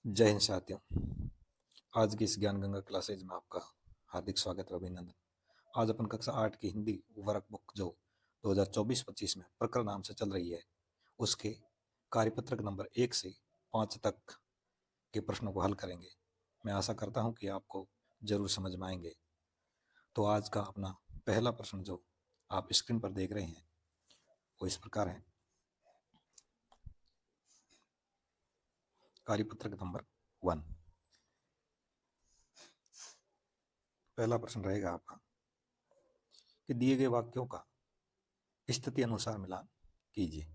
जय हिंद साथियों। आज की इस ज्ञान गंगा क्लासेज में आपका हार्दिक स्वागत और अभिनंदन। आज अपन कक्षा 8 की हिंदी वर्क बुक जो 2024-25 में प्रकरण नाम से चल रही है, उसके कार्यपत्रक नंबर 1 से 5 तक के प्रश्नों को हल करेंगे। मैं आशा करता हूं कि आपको जरूर समझ में आएंगे। तो आज का अपना पहला प्रश्न जो आप स्क्रीन पर देख रहे हैं वो इस प्रकार है। कार्यपत्रक नंबर 1, पहला प्रश्न रहेगा आपका कि दिए गए वाक्यों का स्थिति अनुसार मिलान कीजिए।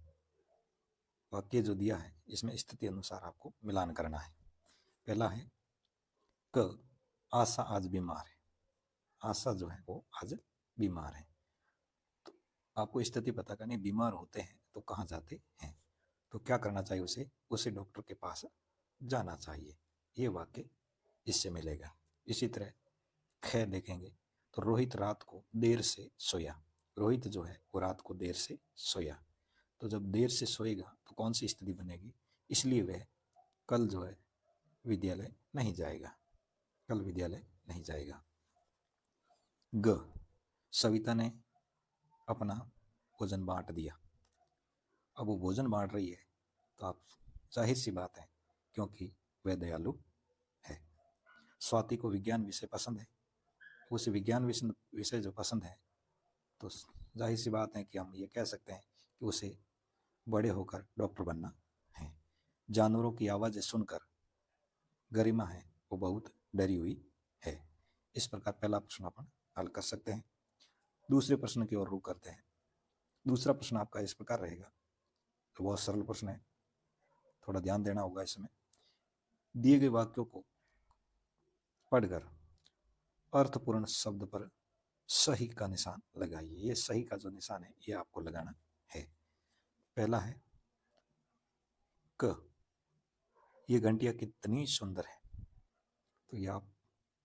वाक्य जो दिया है इसमें स्थिति अनुसार आपको मिलान करना है। पहला है क आशा आज बीमार है। आशा जो है वो आज बीमार है। तो आपको स्थिति पता करनी, बीमार होते हैं तो कहाँ जाते हैं, तो क्या करना चाहिए, उसे डॉक्टर के पास जाना चाहिए। ये वाक्य इससे मिलेगा। इसी तरह ख देखेंगे तो रोहित रात को देर से सोया। रोहित जो है वो रात को देर से सोया। तो जब देर से सोएगा तो कौन सी स्थिति बनेगी, इसलिए वह कल जो है विद्यालय नहीं जाएगा। कल विद्यालय नहीं जाएगा। ग सविता ने अपना भोजन बांट दिया। अब वो भोजन बांट रही है तो आप जाहिर सी बात है क्योंकि वह दयालु है। स्वाति को विज्ञान विषय पसंद है। उसे विज्ञान विषय जो पसंद है तो जाहिर सी बात है कि हम ये कह सकते हैं कि उसे बड़े होकर डॉक्टर बनना है। जानवरों की आवाज़ें सुनकर गरिमा है वो बहुत डरी हुई है। इस प्रकार पहला प्रश्न अपन हल कर सकते हैं। दूसरे प्रश्न की ओर रुख करते हैं। दूसरा प्रश्न आपका इस प्रकार रहेगा, तो बहुत सरल प्रश्न है, थोड़ा ध्यान देना होगा इसमें। दिए गए वाक्यों को पढ़कर अर्थपूर्ण शब्द पर सही का निशान लगाइए। ये सही का जो निशान है ये आपको लगाना है। पहला है क ये घंटियां कितनी सुंदर है। तो ये आप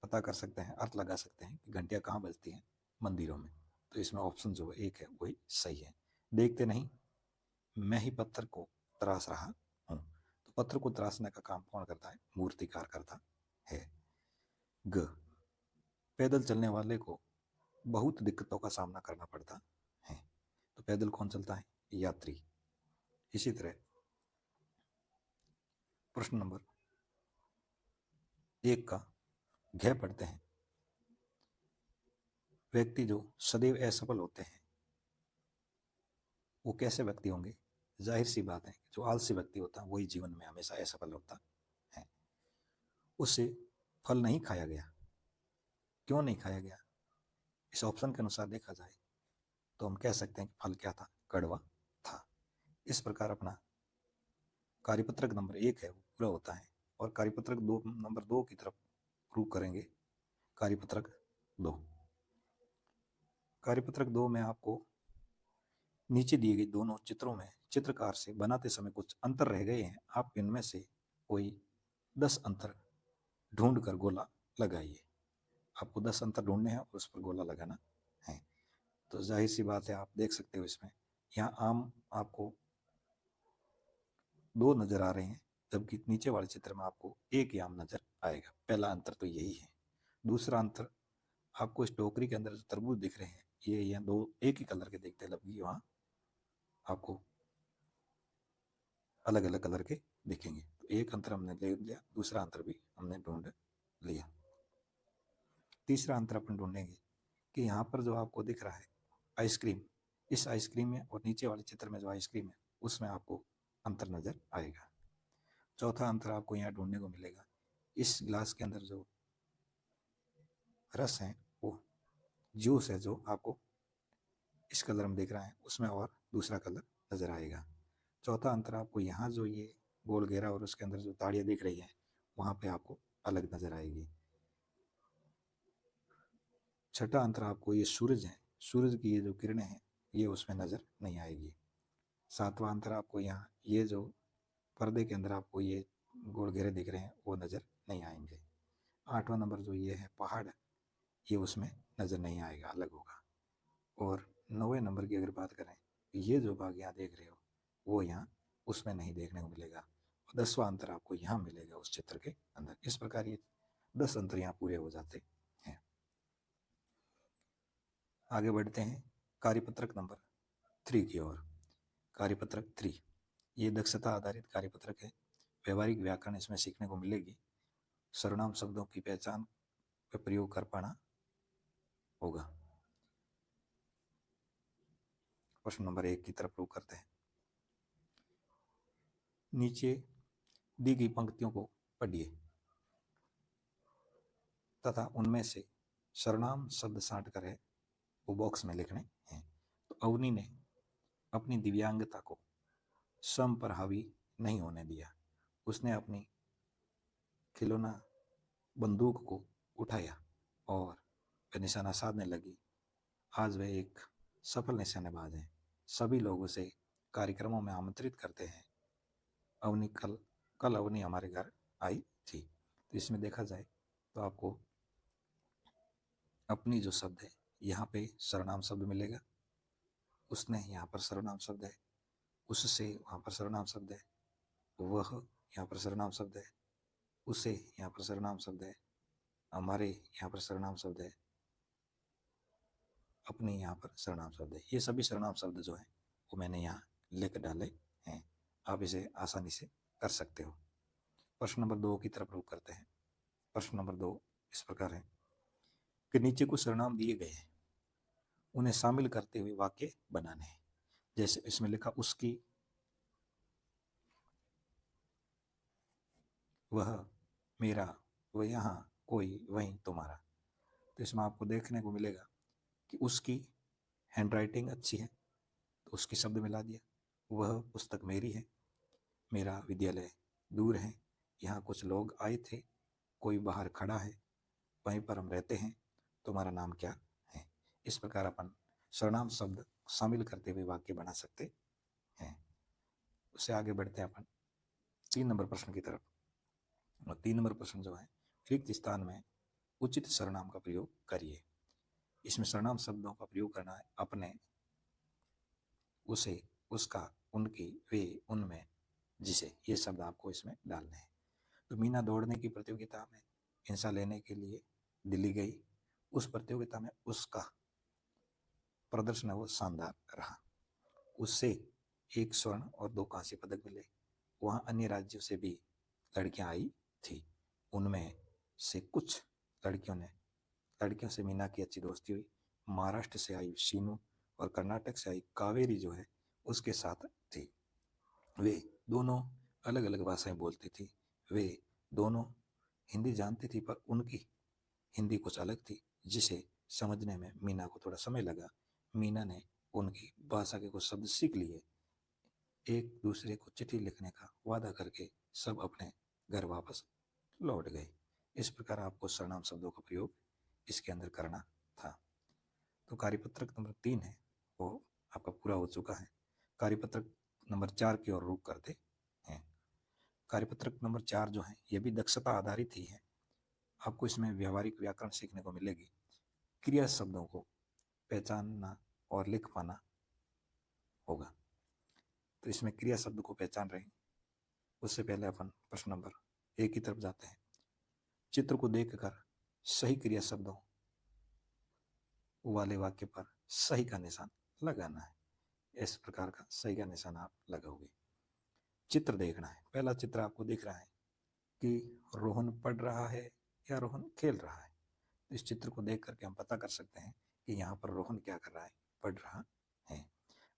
पता कर सकते हैं, अर्थ लगा सकते हैं कि घंटियां कहाँ बजती हैं, मंदिरों में। तो इसमें ऑप्शन जो एक है वही सही है। देखते नहीं मैं ही पत्थर को तराश रहा हूँ। तो पत्थर को तराशने का काम कौन करता है, मूर्तिकार करता है। ग पैदल चलने वाले को बहुत दिक्कतों का सामना करना पड़ता है। तो पैदल कौन चलता है, यात्री। इसी तरह प्रश्न नंबर 1 का घ पढ़ते हैं। व्यक्ति जो सदैव असफल होते हैं वो कैसे व्यक्ति होंगे। जाहिर सी बात है जो आलसी व्यक्ति होता है वही जीवन में हमेशा असफल होता है। उससे फल नहीं खाया गया। क्यों नहीं खाया गया, इस ऑप्शन के अनुसार देखा जाए तो हम कह सकते हैं कि फल क्या था, कड़वा था। इस प्रकार अपना कार्यपत्रक नंबर 1 है वो पूरा होता है। और कार्यपत्रक नंबर 2 की तरफ रुख करेंगे। कार्यपत्रक 2, कार्यपत्रक 2 में आपको नीचे दिए गए दोनों चित्रों में चित्रकार से बनाते समय कुछ अंतर रह गए हैं। आप इनमें से कोई 10 अंतर ढूंढ कर गोला लगाइए। आपको 10 अंतर ढूंढने हैं और उस पर गोला लगाना है। तो जाहिर सी बात है आप देख सकते हो इसमें यहाँ आम आपको 2 नजर आ रहे हैं, जबकि नीचे वाले चित्र में आपको एक ही आम नजर आएगा। पहला अंतर तो यही है। दूसरा अंतर आपको इस टोकरी के अंदर जो तरबूज दिख रहे हैं ये यहाँ 2 एक ही कलर के दिखते हैं, जबकि वहाँ आपको अलग अलग कलर के दिखेंगे। तो एक अंतर हमने ले लिया, दूसरा अंतर भी हमने ढूंढ लिया। तीसरा अंतर अपन ढूंढेंगे कि यहाँ पर जो आपको दिख रहा है आइसक्रीम, इस आइसक्रीम में और नीचे वाले चित्र में जो आइसक्रीम है उसमें आपको अंतर नजर आएगा। चौथा अंतर आपको यहाँ ढूंढने को मिलेगा, इस गिलास के अंदर जो रस है वो जूस है जो आपको इस कलर में दिख रहा है उसमें और दूसरा कलर नजर आएगा। चौथा अंतर आपको यहाँ जो ये गोल घेरा और उसके अंदर जो ताड़ियाँ दिख रही हैं वहाँ पे आपको अलग नजर आएगी। छठा अंतर आपको ये सूरज है, सूरज की ये जो किरणें हैं ये उसमें नजर नहीं आएगी। सातवां अंतर आपको यहाँ ये जो पर्दे के अंदर आपको ये गोल घेरे दिख रहे हैं वो नजर नहीं आएंगे। आठवां नंबर जो ये है पहाड़, ये उसमें नजर नहीं आएगा, अलग होगा। और 9वें नंबर की अगर बात करें, ये जो भाग यहाँ देख रहे हो वो यहाँ उसमें नहीं देखने को मिलेगा। 10वां अंतर आपको यहाँ मिलेगा उस चित्र के अंदर। इस प्रकार ये 10 अंतर यहाँ पूरे हो जाते हैं। आगे बढ़ते हैं कार्यपत्रक नंबर 3 की ओर। कार्यपत्रक 3 ये दक्षता आधारित कार्यपत्रक है। व्यवहारिक व्याकरण इसमें सीखने को मिलेगी। सर्वनाम शब्दों की पहचान का प्रयोग कर पाना होगा। प्रश्न नंबर 1 की तरफ रुख करते हैं। नीचे दी गई पंक्तियों को पढ़िए तथा उनमें से सर्वनाम शब्द छांट कर है वो बॉक्स में लिखने हैं। तो अवनी ने अपनी दिव्यांगता को स्वयं पर हावी नहीं होने दिया। उसने अपनी खिलौना बंदूक को उठाया और वह निशाना साधने लगी। आज वह एक सफल निशानेबाज है। सभी लोग उसे कार्यक्रमों में आमंत्रित करते हैं। अवनी कल अवनी हमारे घर आई थी। तो इसमें देखा जाए तो आपको अपनी जो शब्द है यहाँ पे सर्वनाम शब्द मिलेगा। उसने यहाँ पर सर्वनाम शब्द है। उससे वहाँ पर सर्वनाम शब्द है। वह यहाँ पर सर्वनाम शब्द है। उसे यहाँ पर सर्वनाम शब्द है। हमारे यहाँ पर सर्वनाम शब्द है। अपने यहाँ पर सर्वनाम शब्द है। ये सभी सर्वनाम शब्द जो है वो मैंने यहाँ लिख डाले हैं। आप इसे आसानी से कर सकते हो। प्रश्न नंबर 2 की तरफ रुख करते हैं। प्रश्न नंबर 2 इस प्रकार है कि नीचे कुछ सर्वनाम दिए गए हैं, उन्हें शामिल करते हुए वाक्य बनाने हैं। जैसे इसमें लिखा उसकी, वह, मेरा, वह यहाँ, कोई, वहीं, तुम्हारा। तो इसमें आपको देखने को मिलेगा कि उसकी हैंडराइटिंग अच्छी है तो उसकी शब्द मिला दिया। वह पुस्तक मेरी है। मेरा विद्यालय दूर है। यहाँ कुछ लोग आए थे। कोई बाहर खड़ा है। वहीं पर हम रहते हैं। तुम्हारा नाम क्या है। इस प्रकार अपन सर्वनाम शब्द शामिल करते हुए वाक्य बना सकते हैं। उससे आगे बढ़ते हैं अपन 3 नंबर प्रश्न की तरफ। और 3 नंबर प्रश्न जो है, रिक्त स्थान में उचित सर्वनाम का प्रयोग करिए। इसमें सर्वनाम शब्दों का प्रयोग करना है। अपने, उसे, उसका, उनकी, वे, उनमें, जिसे, ये शब्द आपको इसमें डालने हैं। तो मीना दौड़ने की प्रतियोगिता में हिस्सा लेने के लिए दिल्ली गई। उस प्रतियोगिता में उसका प्रदर्शन वो शानदार रहा। उससे 1 स्वर्ण और 2 कांस्य पदक मिले। वहां अन्य राज्यों से भी लड़कियां आई थी। उनमें से कुछ लड़कियों से मीना की अच्छी दोस्ती हुई। महाराष्ट्र से आई शीनू और कर्नाटक से आई कावेरी जो है उसके साथ थी। वे दोनों अलग अलग भाषाएं बोलती थी। वे दोनों हिंदी जानती थी पर उनकी हिंदी कुछ अलग थी जिसे समझने में मीना को थोड़ा समय लगा। मीना ने उनकी भाषा के कुछ शब्द सीख लिए। एक दूसरे को चिट्ठी लिखने का वादा करके सब अपने घर वापस लौट गए। इस प्रकार आपको सर्वनाम शब्दों का प्रयोग इसके अंदर करना था। तो कार्यपत्रक नंबर 3 है वो आपका पूरा हो चुका है। कार्यपत्रक नंबर 4 की ओर रुख करते हैं। कार्यपत्रक नंबर 4 जो है ये भी दक्षता आधारित ही है। आपको इसमें व्यवहारिक व्याकरण सीखने को मिलेगी। क्रिया शब्दों को पहचानना और लिख पाना होगा। तो इसमें क्रिया शब्द को पहचान रहे हैं। उससे पहले अपन प्रश्न नंबर 1 की तरफ जाते हैं। चित्र को देखकर सही क्रिया शब्दों वाले वाक्य पर सही का निशान लगाना है। इस प्रकार का सही का निशान आप लगाओगे। चित्र देखना है। पहला चित्र आपको दिख रहा है कि रोहन पढ़ रहा है या रोहन खेल रहा है। इस चित्र को देख करके हम पता कर सकते हैं कि यहाँ पर रोहन क्या कर रहा है, पढ़ रहा है।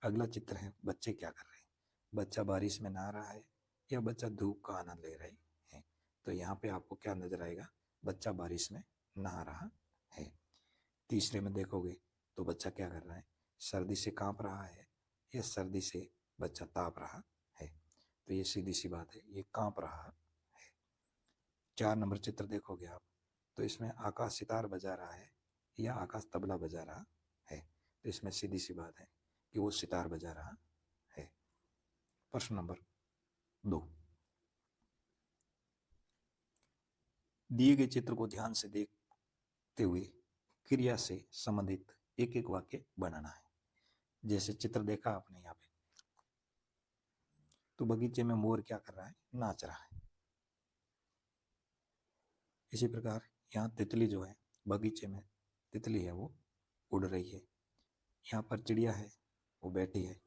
अगला चित्र है बच्चे क्या कर रहे हैं। बच्चा बारिश में नहा रहा है या बच्चा धूप का आनंद ले रहे हैं। तो यहाँ पे आपको क्या नजर आएगा, बच्चा बारिश में नहा रहा है। तीसरे में देखोगे तो बच्चा क्या कर रहा है, सर्दी से कांप रहा है या सर्दी से बच्चा ताप रहा है। तो ये सीधी सी बात है, ये कांप रहा है। 4 नंबर चित्र देखोगे आप तो इसमें आकाश सितार बजा रहा है या आकाश तबला बजा रहा है। तो इसमें सीधी सी बात है कि वो सितार बजा रहा है। प्रश्न नंबर 2, दिए गए चित्र को ध्यान से देखते हुए क्रिया से संबंधित एक एक वाक्य बनाना है। जैसे चित्र देखा आपने यहाँ पे, तो बगीचे में मोर क्या कर रहा है, नाच रहा है। इसी प्रकार यहाँ तितली जो है, बगीचे में तितली है वो उड़ रही है। यहाँ पर चिड़िया है वो बैठी है।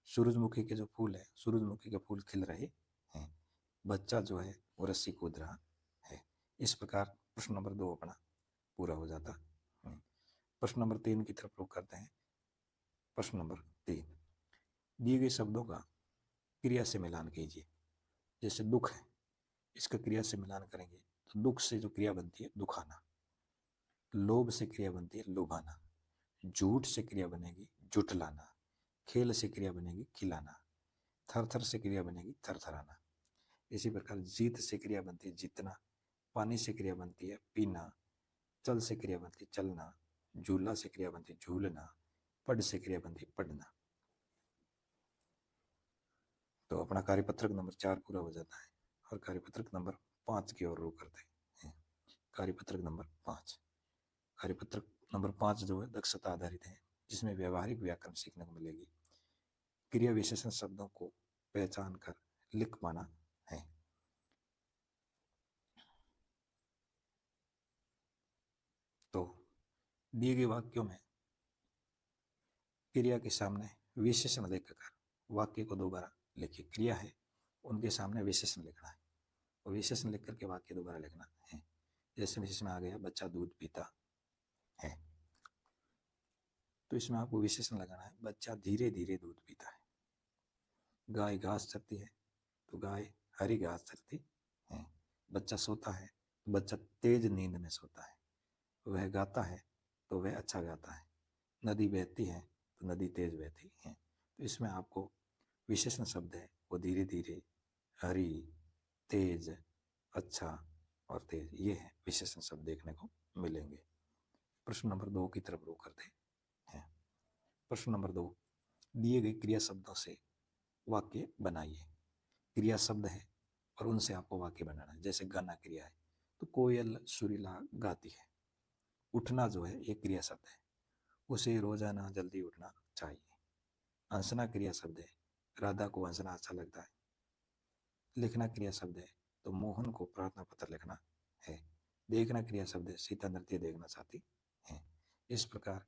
सूरजमुखी के जो फूल है, सूरजमुखी के फूल खिल रहे हैं। बच्चा जो है वो रस्सी कूद रहा है। इस प्रकार प्रश्न नंबर 2 अपना पूरा हो जाता है। प्रश्न नंबर 3 की तरफ रुख करते हैं। प्रश्न नंबर 3, दिए गए शब्दों का क्रिया से मिलान कीजिए। जैसे दुख है, इसका क्रिया से मिलान करेंगे तो दुख से जो क्रिया बनती है दुखाना, लोभ से क्रिया बनती है लुभाना, झूठ से क्रिया बनेगी जुटलाना, खेल से क्रिया बनेगी खिलाना, थर थर से क्रिया बनेगी थरथराना। इसी प्रकार जीत से क्रिया बनती है जीतना, पानी से क्रिया बनती है पीना, चल से क्रिया बनती है चलना, झूला से क्रिया बनती है झूलना, पढ़ से क्रिया बनती है पढ़ना। तो अपना कार्यपत्रक नंबर 4 पूरा हो जाता है और कार्यपत्रक नंबर 5 की ओर रुख करते हैं। कार्यपत्रक नंबर 5, कार्यपत्रक नंबर 5 जो है दक्षता आधारित है, जिसमें व्यवहारिक व्याकरण सीखने को मिलेगी। क्रिया विशेषण शब्दों को पहचान कर लिख पाना है। तो दिए गए वाक्यों में क्रिया के सामने विशेषण लिखकर वाक्य को दोबारा लिखिए। क्रिया है, उनके सामने विशेषण लिखना है और विशेषण लिख करके वाक्य दोबारा लिखना है। जैसे विशेषण आ गया बच्चा दूध पीता है, तो इसमें आपको विशेषण लगाना है बच्चा धीरे धीरे दूध पीता है। गाय घास चरती है तो गाय हरी घास चरती है। बच्चा सोता है तो बच्चा तेज नींद में सोता है। वह गाता है तो वह अच्छा गाता है। नदी बहती है तो नदी तेज बहती है। तो इसमें आपको विशेषण शब्द है वो धीरे धीरे, हरी, तेज, अच्छा और तेज, ये है विशेषण शब्द देखने को मिलेंगे। प्रश्न नंबर 2 की तरफ रुख करते हैं। प्रश्न नंबर 2, दिए गए क्रिया शब्दों से वाक्य बनाइए। क्रिया शब्द है और उनसे आपको वाक्य बनाना है। जैसे गाना क्रिया है तो कोयल सुरीला गाती है। उठना जो है एक क्रिया शब्द है, उसे रोजाना जल्दी उठना चाहिए। हंसना क्रिया शब्द है, राधा को हंसना अच्छा लगता है। लिखना क्रिया शब्द है तो मोहन को प्रार्थना पत्र लिखना है। देखना क्रिया शब्द है, सीता नृत्य देखना चाहती है। इस प्रकार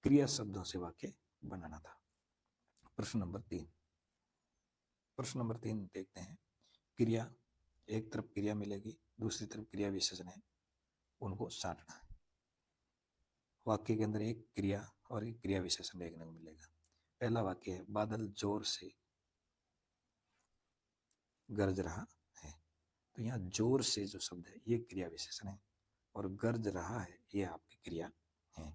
क्रिया शब्दों से वाक्य बनाना था। प्रश्न नंबर 3, प्रश्न नंबर 3 देखते हैं। क्रिया, एक तरफ क्रिया मिलेगी, दूसरी तरफ क्रिया विशेषण है, उनको साटना है। वाक्य के अंदर एक क्रिया और एक क्रिया विशेषण देखने को मिलेगा। पहला वाक्य है बादल जोर से गरज रहा है। तो यहाँ जोर से जो शब्द है ये क्रिया विशेषण है और गरज रहा है ये आपकी क्रिया है।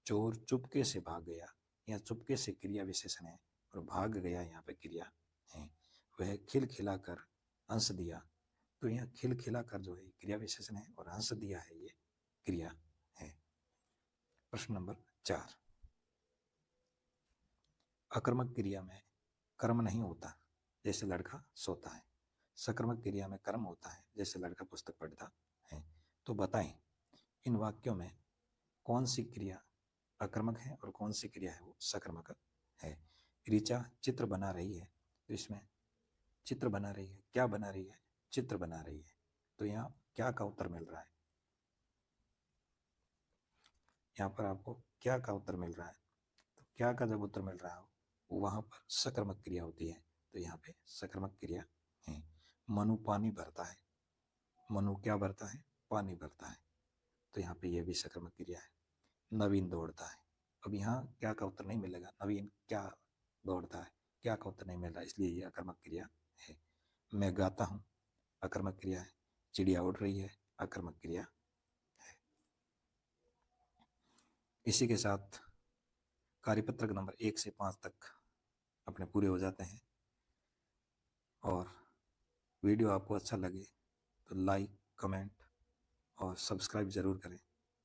चोर चुपके से भाग गया, यहाँ चुपके से क्रिया विशेषण है और भाग गया यहाँ पे क्रिया है। वह खिलखिलाकर हंस दिया, तो यहाँ खिलखिलाकर जो है क्रिया विशेषण है और हंस दिया है ये क्रिया है। प्रश्न नंबर 4, अकर्मक क्रिया में कर्म नहीं होता, जैसे लड़का सोता है। सकर्मक क्रिया में कर्म होता है, जैसे लड़का पुस्तक पढ़ता है। तो बताएं इन वाक्यों में कौन सी क्रिया अकर्मक है और कौन सी क्रिया है वो सकर्मक है। ऋचा चित्र बना रही है, तो इसमें चित्र बना रही है, क्या बना रही है, चित्र बना रही है। तो यहाँ क्या का उत्तर मिल रहा है, यहाँ पर आपको क्या का उत्तर मिल रहा है। तो क्या का जब उत्तर मिल रहा हो वहां पर सकर्मक क्रिया होती है, तो यहाँ पे सकर्मक क्रिया है। मनु पानी भरता है, मनु क्या भरता है, पानी भरता है, तो यहाँ पे यह भी सकर्मक क्रिया है। नवीन दौड़ता है, अब यहाँ क्या का उत्तर नहीं मिलेगा, नवीन क्या दौड़ता है, क्या का उत्तर नहीं मिल रहा, इसलिए ये अकर्मक क्रिया है। मैं गाता हूँ, अकर्मक क्रिया है। चिड़िया उड़ रही है, अकर्मक क्रिया है। इसी के साथ कार्यपत्रक नंबर 1 से 5 तक अपने पूरे हो जाते हैं। और वीडियो आपको अच्छा लगे तो लाइक, कमेंट और सब्सक्राइब ज़रूर करें,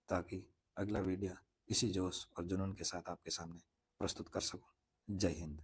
ताकि अगला वीडियो इसी जोश और जुनून के साथ आपके सामने प्रस्तुत कर सकूं। जय हिंद।